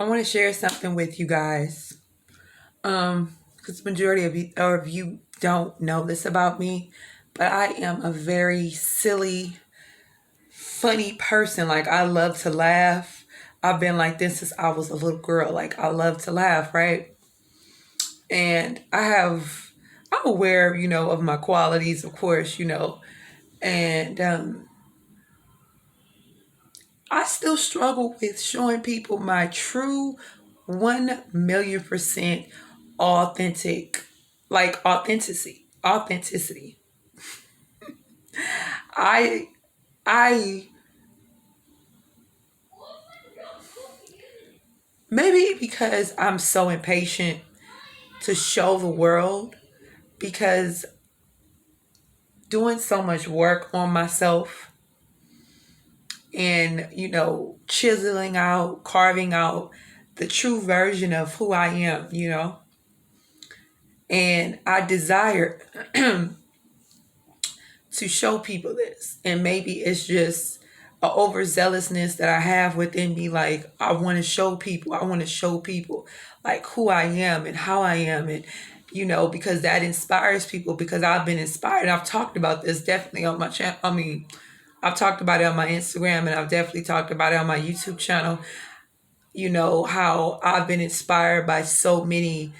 I want to share something with you guys. Because majority of you don't know this about me, but I am a very silly, funny person. Like I love to laugh. I've been like this since I was a little girl. Like I love to laugh, right? And I'm aware, of my qualities, of course, and I still struggle with showing people my true 1,000,000% authentic, like authenticity. I, I, maybe because I'm so impatient to show the world, because doing so much work on myself and, chiseling out, carving out the true version of who I am. And I desire to show people this. And maybe it's just a overzealousness that I have within me. Like I want to show people like who I am and how I am. And, because that inspires people, because I've been inspired. I've talked about this definitely on my channel. I mean, I've talked about it on my Instagram, and I've definitely talked about it on my YouTube channel. How I've been inspired by so many,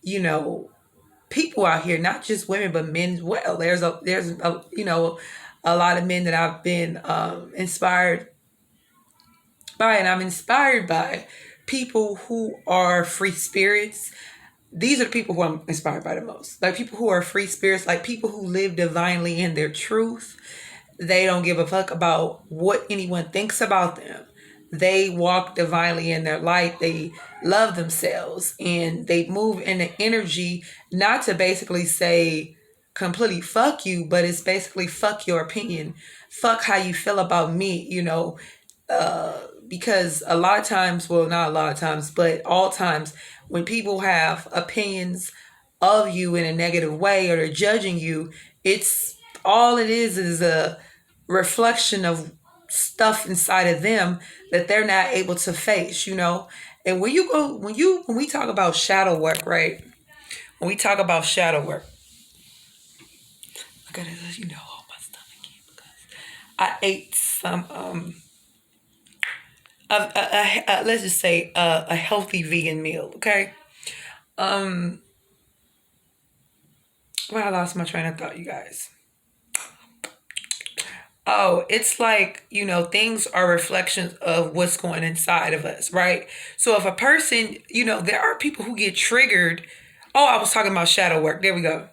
you know, people out here, not just women but men as well. There's a lot of men that I've been inspired by, and I'm inspired by people who are free spirits. These are the people who I'm inspired by the most. Like people who are free spirits, like people who live divinely in their truth. They don't give a fuck about what anyone thinks about them. They walk divinely in their light. They love themselves and they move in the energy, not to basically say completely fuck you, but it's basically fuck your opinion. Fuck how you feel about me. Because a lot of times, well, not a lot of times, but all times, when people have opinions of you in a negative way or they're judging you, it's all it is a reflection of stuff inside of them that they're not able to face. And when we talk about shadow work, right? When we talk about shadow work, I gotta let hold my stomach in because I ate some let's just say a healthy vegan meal. Okay. Um, well, I lost my train of thought, you guys. Oh, it's like, things are reflections of what's going inside of us, right? So if a person, there are people who get triggered. Oh, I was talking about shadow work. There we go.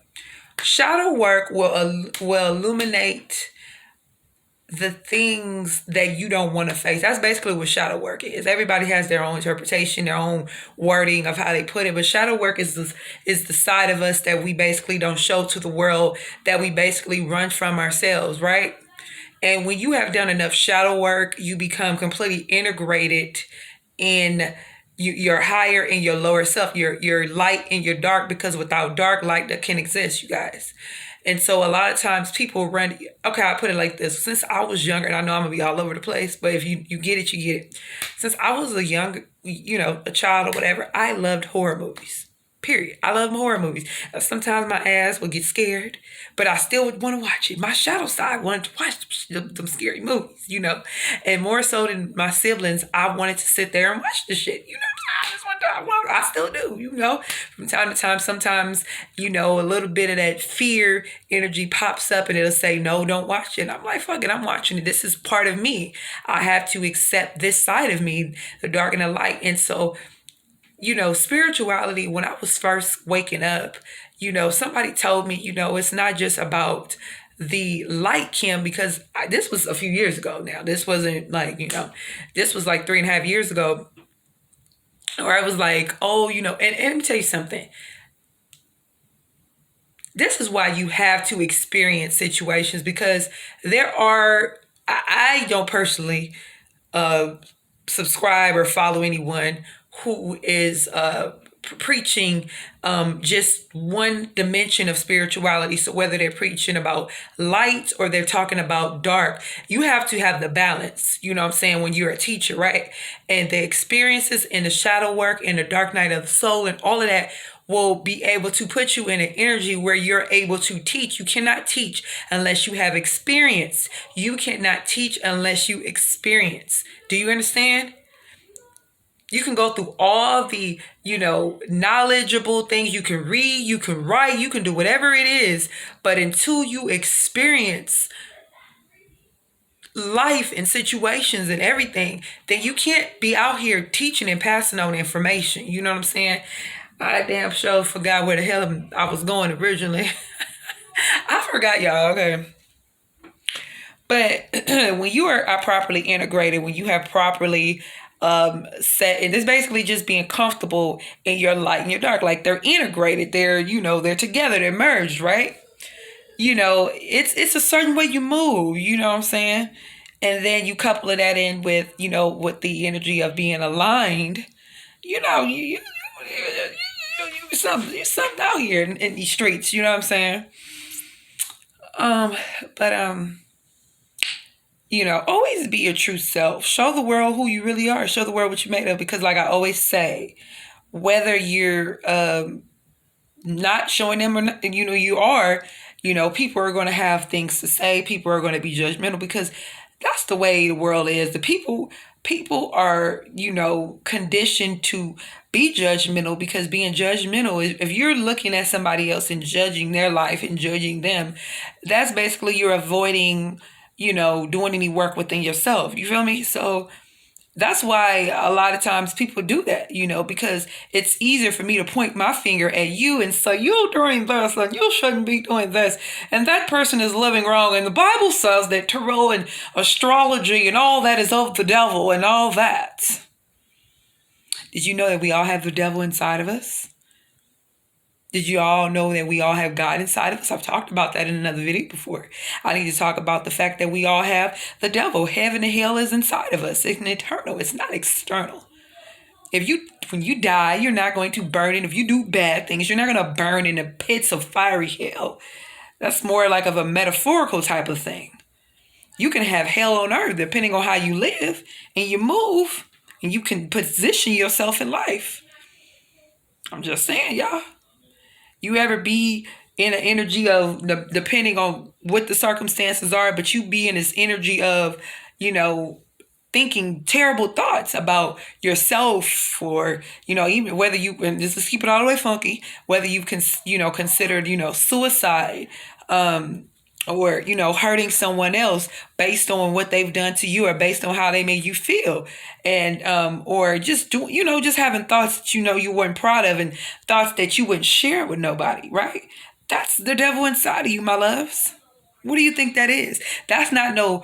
Shadow work will illuminate the things that you don't want to face. That's basically what shadow work is. Everybody has their own interpretation, their own wording of how they put it. But shadow work is the side of us that we basically don't show to the world, that we basically run from ourselves, right? And when you have done enough shadow work, you become completely integrated in your higher and your lower self, your light and your dark, because without dark, light that can exist, you guys. And so a lot of times people run. Okay, I put it like this. Since I was younger, and I know I'm gonna be all over the place, but if you get it, you get it. Since I was a child or whatever, I loved horror movies. Period. I love horror movies. Sometimes my ass would get scared, but I still would want to watch it. My shadow side wanted to watch them scary movies. And more so than my siblings, I wanted to sit there and watch the shit. I just want to, I still do. From time to time, sometimes, a little bit of that fear energy pops up and it'll say, no, don't watch it. And I'm like, fuck it, I'm watching it. This is part of me. I have to accept this side of me, the dark and the light. And so, spirituality, when I was first waking up, somebody told me, it's not just about the light, Kim, because this was a few years ago now. This wasn't like, this was like 3.5 years ago. Or I was like, oh, and let me tell you something. This is why you have to experience situations, because I don't personally uh, subscribe or follow anyone who is preaching just one dimension of spirituality. So whether they're preaching about light or they're talking about dark, you have to have the balance. You know what I'm saying? When you're a teacher, right? And the experiences and the shadow work and the dark night of the soul and all of that will be able to put you in an energy where you're able to teach. You cannot teach unless you have experience. You cannot teach unless you experience. Do you understand? You can go through all the, knowledgeable things. You can read, you can write, you can do whatever it is. But until you experience life and situations and everything, then you can't be out here teaching and passing on information. You know what I'm saying? I damn sure forgot where the hell I was going originally. I forgot, y'all. Okay. But when you are properly integrated, when you have properly set, and it's basically just being comfortable in your light and your dark, like they're integrated, they're together, they're merged, right? It's a certain way you move, you know what I'm saying? And then you couple that in with, with the energy of being aligned, you're something out here in these streets, you know what I'm saying? But always be your true self. Show the world who you really are. Show the world what you're made of. Because like I always say, whether you're not showing them or not, you are, people are going to have things to say. People are going to be judgmental because that's the way the world is. The people are, conditioned to be judgmental, because being judgmental is, if you're looking at somebody else and judging their life and judging them, that's basically you're avoiding, doing any work within yourself. You feel me? So that's why a lot of times people do that, because it's easier for me to point my finger at you and say, you're doing this and you shouldn't be doing this. And that person is living wrong. And the Bible says that tarot and astrology and all that is of the devil and all that. Did you know that we all have the devil inside of us? Did you all know that we all have God inside of us? I've talked about that in another video before. I need to talk about the fact that we all have the devil. Heaven and hell is inside of us. It's eternal. It's not external. When you die, you're not going to burn in. If you do bad things, you're not going to burn in the pits of fiery hell. That's more like of a metaphorical type of thing. You can have hell on earth depending on how you live and you move, and you can position yourself in life. I'm just saying, y'all. You ever be in an energy of, depending on what the circumstances are, but you be in this energy of, thinking terrible thoughts about yourself, or, even whether you, and this is keep it all the way funky, whether you can, considered, suicide, or, hurting someone else based on what they've done to you or based on how they made you feel. And, or just just having thoughts that, you weren't proud of, and thoughts that you wouldn't share with nobody, right? That's the devil inside of you, my loves. What do you think that is? That's not no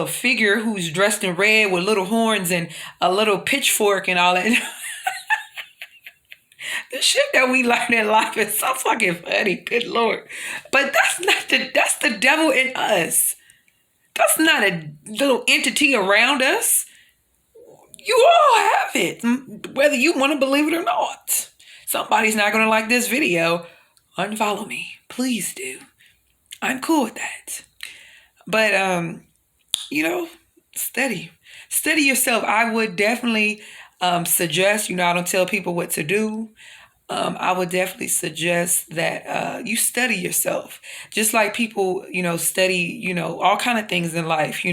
figure who's dressed in red with little horns and a little pitchfork and all that. The shit that we learn in life is so fucking funny. Good Lord. But that's the devil in us. That's not a little entity around us. You all have it, whether you want to believe it or not. Somebody's not going to like this video. Unfollow me. Please do. I'm cool with that. But, study yourself. I would definitely suggest, I don't tell people what to do. I would definitely suggest that you study yourself. Just like people, study, all kind of things in life,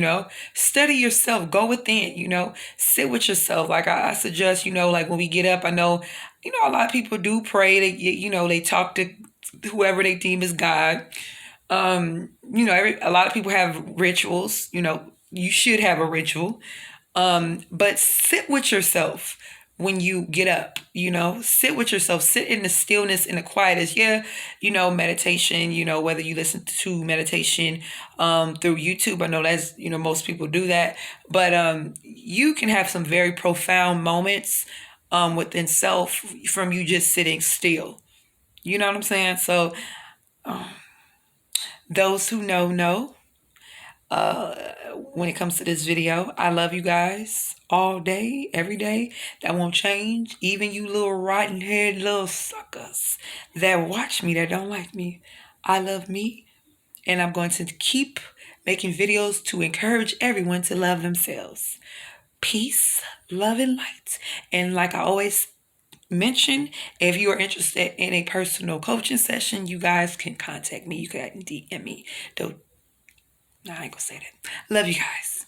Study yourself. Go within, sit with yourself. Like I suggest, like when we get up, I know, a lot of people do pray. They talk to whoever they deem as God. A lot of people have rituals. You should have a ritual. But sit with yourself when you get up, sit with yourself, sit in the stillness, in the quietness. Yeah, meditation, whether you listen to meditation through YouTube. I know that's, most people do that. But you can have some very profound moments within self from you just sitting still. You know what I'm saying? So those who know. when it comes to this video. I love you guys all day, every day. That won't change. Even you little rotten head little suckers that watch me that don't like me. I love me, and I'm going to keep making videos to encourage everyone to love themselves. Peace, love, and light. And like I always mention, if you are interested in a personal coaching session, you guys can contact me. You can DM me. Don't, no, I ain't gonna say that. Love you guys.